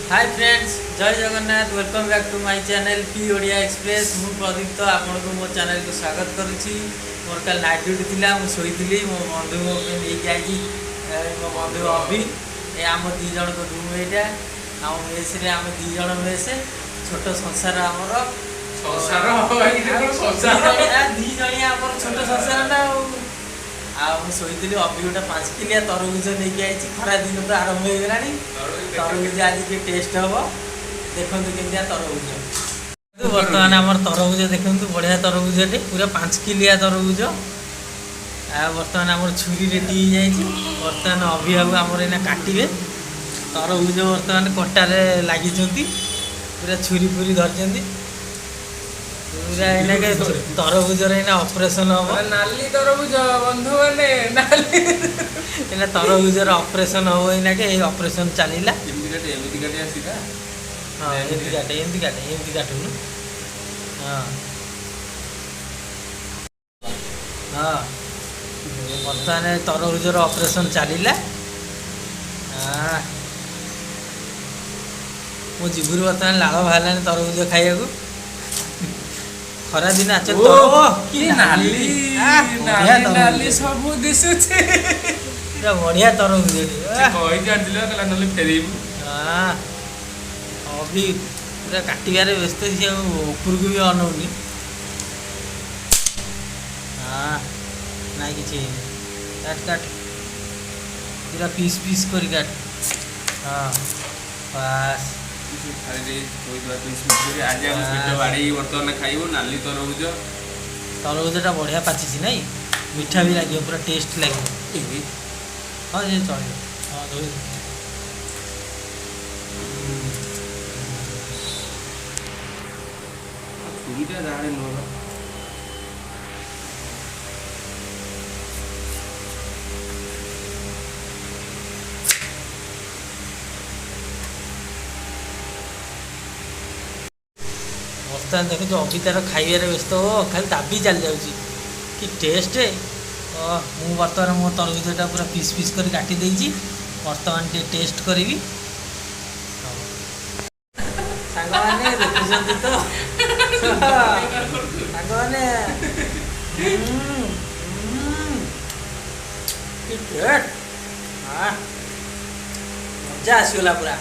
हाय friends, जय Jagannath. Welcome back to my channel P Odia express. मु प्रदीप्त आपन को मो चैनल को स्वागत करुच्ची। मोर कल नाइट ड्यूटी थिला, मु सोईथिली। मो बंधु मो पे लेके आई, मो बंधु अभी ए आम दी जन को रूम एटा। आम मेस रे आम दी जन मेस, छोट संसार आमर संसार संसार दी जणिया आमर छोट संसार ना। शोती अभी गोटे 5 किलिया तरबुज नहीं आई। खरा दिन तो आरंभ हो गला। तरबुज आज के टेस्ट हम देखु केमती तरबुज। बर्तमान आम तरबुज देखु बढ़िया तरबुजे पूरा 5 किलिया तरबुज। बर्तमान आम छुरी रे टी जाए। बर्तमान अभिभाव आमर एना काटे तरबुज। बर्तमान कटार लगी पूरा छुरी पूरी धरती पूरा एना के तरबुजर एना ऑपरेशन हम नाली तरबुज बंधु माने नाली एना तरबुजर ऑपरेशन हम एना के ऑपरेशन चलीला। एमती काटे आसीला। हां एमती काटू। हां हां बर्तमान तरबुजर ऑपरेशन चलीला। हां मो जीभुर बर्तमान लाल बाहर तरबुज खाइबा। खरा दिन आछ कि नाली नाली नाली सब दिसुछे। पूरा बढ़िया तरबुज कहि जादिलो कला नले फेरीबु। हां अभी पूरा काटिबारे व्यस्त से ऊपर को भी अनौनी। हां ना कि काट काट पूरा पीस पीस कर काट। हां बस बर्तमान खाइबो नाली तरबुजटा बढ़िया पाची नहीं, मीठा भी लगे, पूरा टेस्ट लगे। हाँ ये चल हाँ धोई बर्तमान देखो जो अभी तार खाइबार व्यस्त हो खाली दाबी चली जाऊँगी कि टेस्ट। मु बर्तमान मो तरबुजटा पूरा पीस पीस कर काटी देछि। बर्तमान टे टेस्ट करी सांगने देखुछन्ति तो सांगने कि टेस्ट। हां मजा आसीगला पूरा।